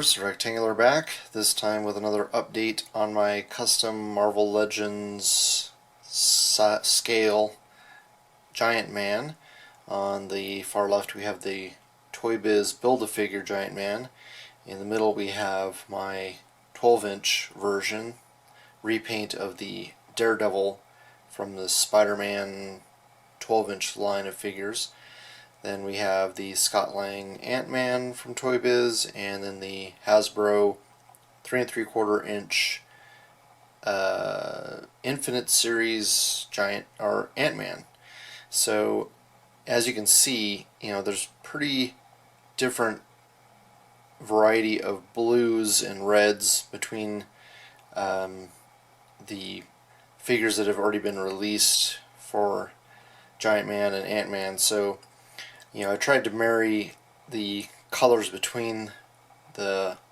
viewers, Rectangular back, this time with another update on my custom Marvel Legends scale Giant Man. On the far left we have the Toy Biz Build-A-Figure Giant Man. In the middle we have my 12-inch version, repaint of the Daredevil from the Spider-Man 12-inch line of figures. Then we have the Scott Lang Ant-Man from Toy Biz, and then the Hasbro 3 3/4 inch Infinite Series Giant or Ant-Man. So as you can see, there's pretty different variety of blues and reds between the figures that have already been released for Giant Man and Ant-Man. So I tried to marry the colors between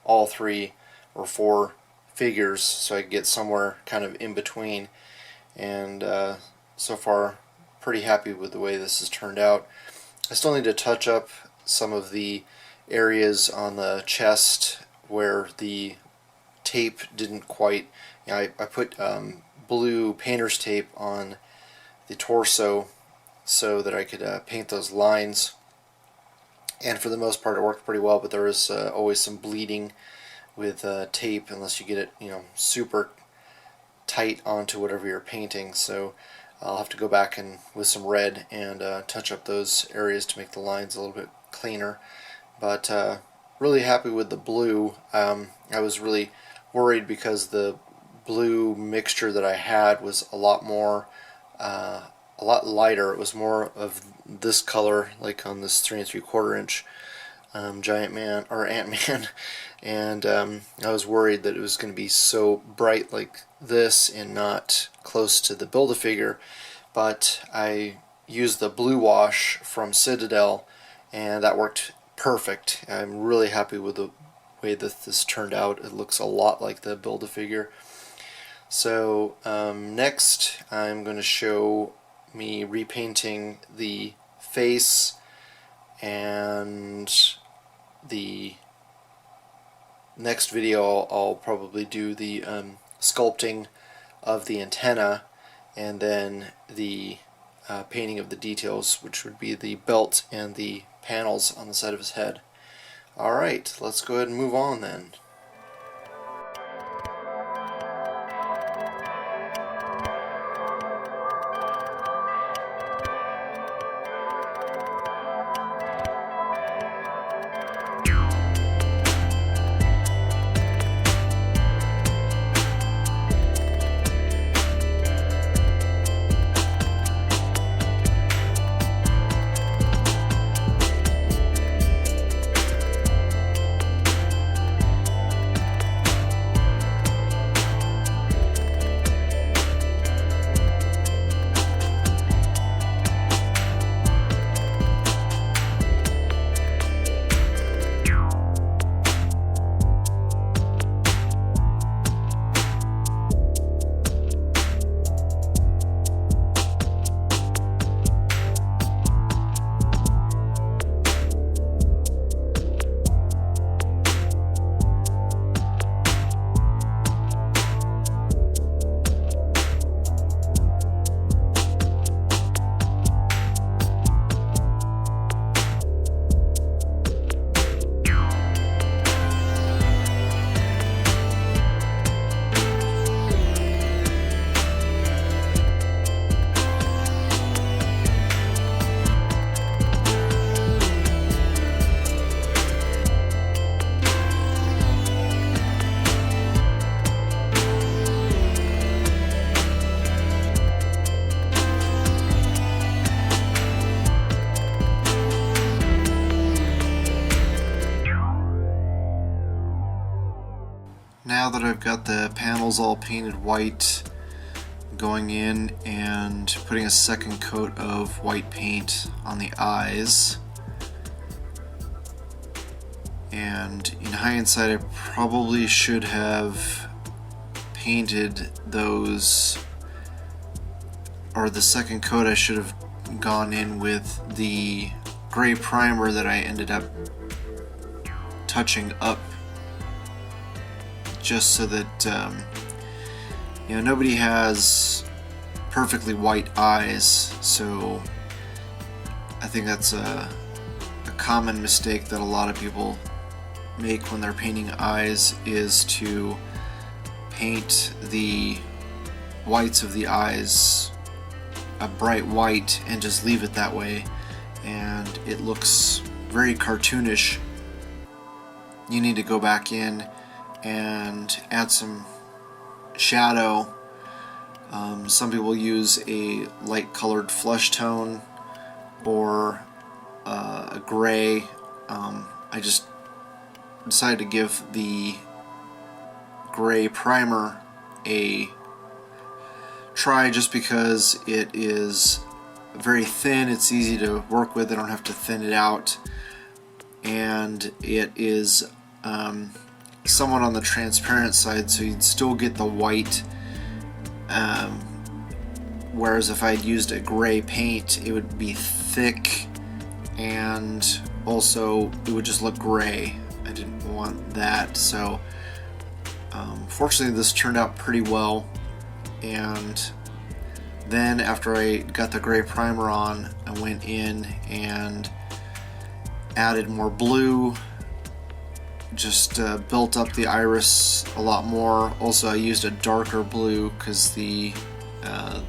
all three or four figures so I could get somewhere kind of in between, and so far pretty happy with the way this has turned out. I still need to touch up some of the areas on the chest where the tape didn't quite, I put blue painter's tape on the torso so that I could paint those lines, and for the most part it worked pretty well, but there is always some bleeding with tape unless you get it super tight onto whatever you're painting. So I'll have to go back and with some red and touch up those areas to make the lines a little bit cleaner. But really happy with the blue. I was really worried because the blue mixture that I had was a lot lighter. It was more of this color, like on this 3 3/4 inch Giant Man or Ant-Man, and I was worried that it was going to be so bright like this and not close to the Build-A-Figure. But I used the blue wash from Citadel, and that worked perfect. I'm really happy with the way that this turned out. It looks a lot like the Build-A-Figure. So next I'm going to show me repainting the face, and the next video I'll probably do the sculpting of the antenna, and then the painting of the details, which would be the belt and the panels on the side of his head. Alright, let's go ahead and move on then. Now that I've got the panels all painted white, going in and putting a second coat of white paint on the eyes, and in hindsight I probably should have painted those, or the second coat I should have gone in with the gray primer that I ended up touching up just so that you know, nobody has perfectly white eyes, so I think that's a common mistake that a lot of people make when they're painting eyes, is to paint the whites of the eyes a bright white and just leave it that way, and it looks very cartoonish. You need to go back in and add some shadow. Some people use a light colored flesh tone or a gray. I just decided to give the gray primer a try just because it is very thin, it's easy to work with, I don't have to thin it out, and it is somewhat on the transparent side, so you'd still get the white, whereas if I had used a gray paint it would be thick and also it would just look gray. I didn't want that, so fortunately this turned out pretty well. And then after I got the gray primer on, I went in and added more blue, just built up the iris a lot more. Also I used a darker blue because the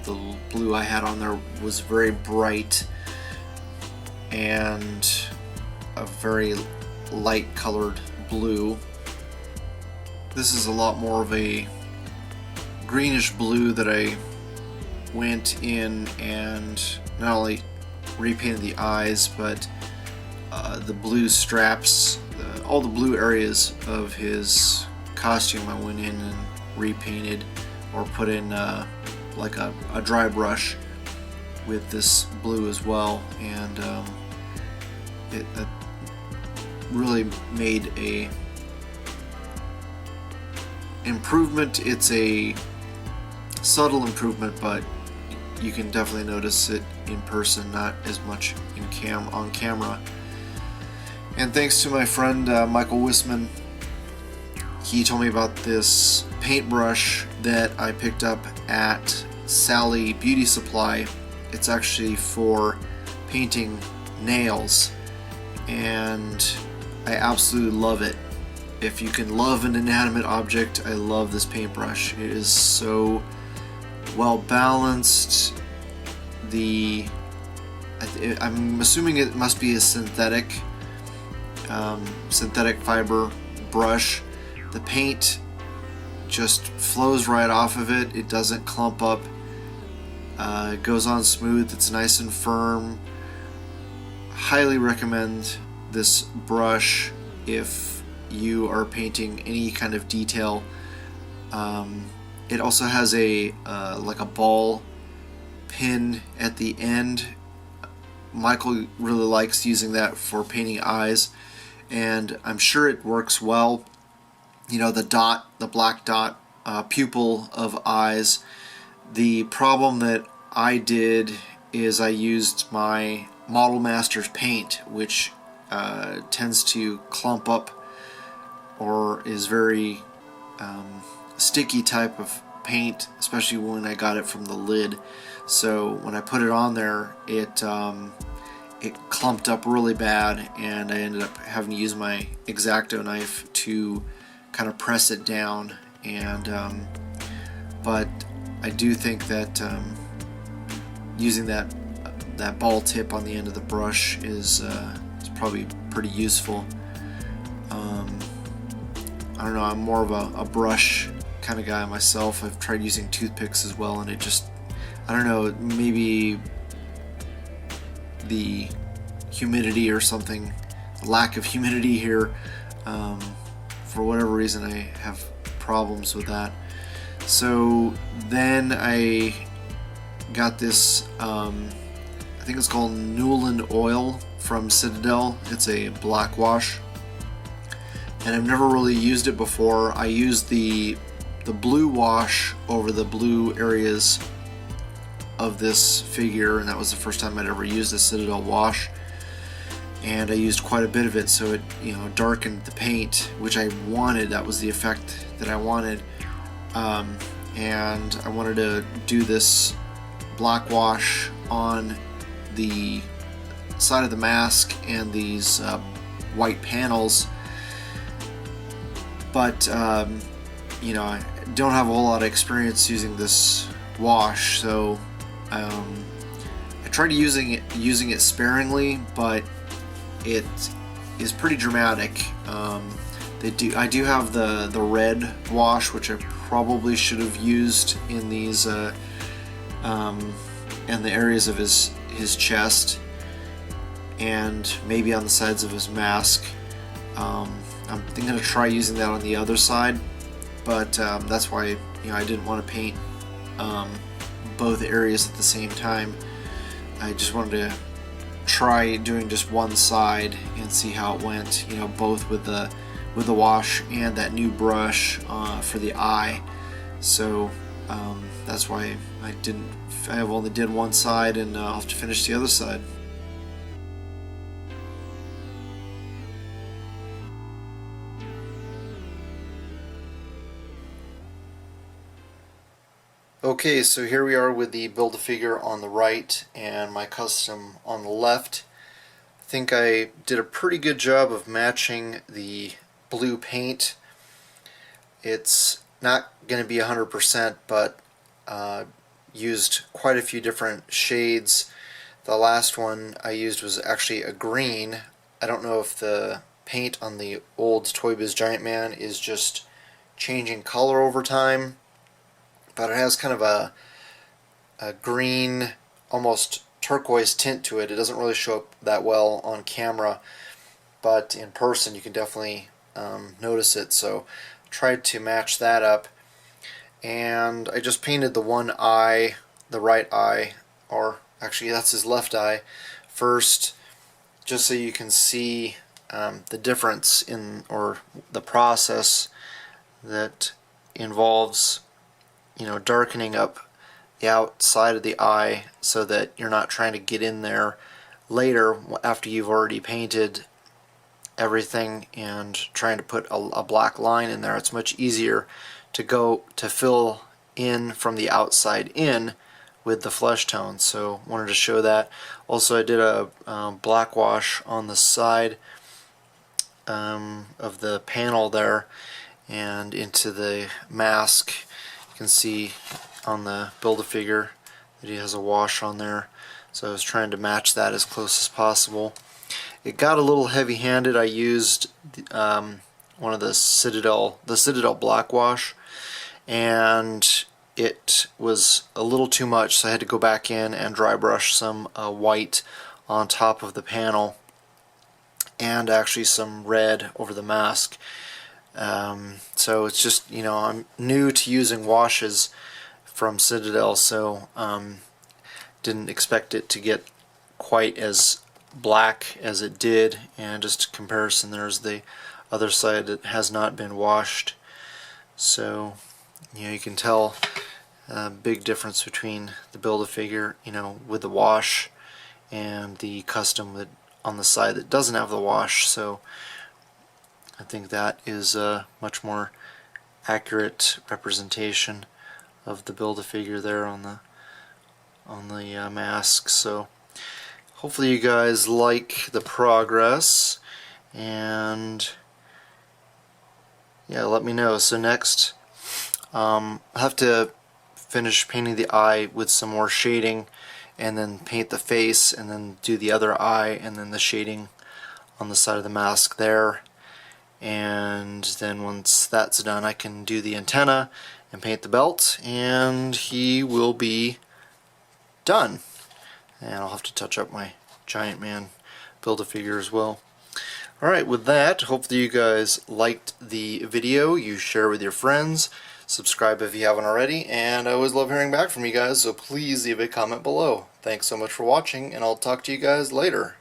blue I had on there was very bright and a very light colored blue. This is a lot more of a greenish blue that I went in and not only repainted the eyes, but the blue straps, all the blue areas of his costume I went in and repainted or put in like a dry brush with this blue as well, and it really made a improvement. It's a subtle improvement, but you can definitely notice it in person, not as much on camera. And thanks to my friend Michael Wisman, he told me about this paintbrush that I picked up at Sally Beauty Supply. It's actually for painting nails, and I absolutely love it. If you can love an inanimate object, I love this paintbrush. It is so well balanced. I'm assuming it must be a synthetic fiber brush. The paint just flows right off of it. It doesn't clump up. It goes on smooth. It's nice and firm. Highly recommend this brush if you are painting any kind of detail. It also has a like a ball pin at the end. Michael really likes using that for painting eyes, and I'm sure it works well. You know, the black dot pupil of eyes. The problem that I did is I used my Model Masters paint, which tends to clump up or is very sticky type of paint, especially when I got it from the lid. So when I put it on there, it clumped up really bad, and I ended up having to use my X-Acto knife to kind of press it down. And but I do think that using that ball tip on the end of the brush is probably pretty useful. I don't know, I'm more of a brush kind of guy myself. I've tried using toothpicks as well, and it just, I don't know, maybe the humidity or something, lack of humidity here, for whatever reason I have problems with that. So then I got this, I think it's called Newland Oil from Citadel. It's a black wash, and I've never really used it before. I used the blue wash over the blue areas of this figure, and that was the first time I'd ever used a Citadel wash. and I used quite a bit of it, so it, you know, darkened the paint, which I wanted. That was the effect that I wanted. And I wanted to do this black wash on the side of the mask and these white panels, but you know, I don't have a whole lot of experience using this wash, so I tried using it sparingly, but it is pretty dramatic. I do have the red wash, which I probably should have used in these in the areas of his chest and maybe on the sides of his mask. I'm going to try using that on the other side, but that's why, you know, I didn't want to paint both areas at the same time. I just wanted to try doing just one side and see how it went, you know, both with the wash and that new brush for the eye. So that's why I only did one side, and I'll have to finish the other side. Okay, so here we are with the Build-A-Figure on the right and my custom on the left. I think I did a pretty good job of matching the blue paint. It's not going to be 100%, but used quite a few different shades. The last one I used was actually a green. I don't know if the paint on the old Toy Biz Giant Man is just changing color over time, but it has kind of a green, almost turquoise tint to it. It doesn't really show up that well on camera, but in person you can definitely notice it. So I tried to match that up, and I just painted the one eye, the right eye, or actually that's his left eye, first, just so you can see the difference in, or the process that involves, you know, darkening up the outside of the eye so that you're not trying to get in there later after you've already painted everything and trying to put a black line in there. It's much easier to fill in from the outside in with the flesh tone. So wanted to show that. Also, I did a black wash on the side of the panel there and into the mask. You can see on the Build-A-Figure that he has a wash on there, so I was trying to match that as close as possible. It got a little heavy-handed. I used one of the Citadel black wash, and it was a little too much, so I had to go back in and dry brush some white on top of the panel and actually some red over the mask. So it's just, you know, I'm new to using washes from Citadel, so didn't expect it to get quite as black as it did. And just a comparison, there's the other side that has not been washed. So, you know, you can tell a big difference between the Build-A-Figure, you know, with the wash and the custom that on the side that doesn't have the wash. So I think that is a much more accurate representation of the Build-A-Figure there on the mask. So hopefully you guys like the progress, and yeah, let me know. So next I'll have to finish painting the eye with some more shading, and then paint the face, and then do the other eye, and then the shading on the side of the mask there. And then once that's done, I can do the antenna and paint the belt, and he will be done. And I'll have to touch up my Giant Man Build-A-Figure as well. Alright, with that, hopefully you guys liked the video. You share with your friends, subscribe if you haven't already, and I always love hearing back from you guys, so please leave a comment below. Thanks so much for watching, and I'll talk to you guys later.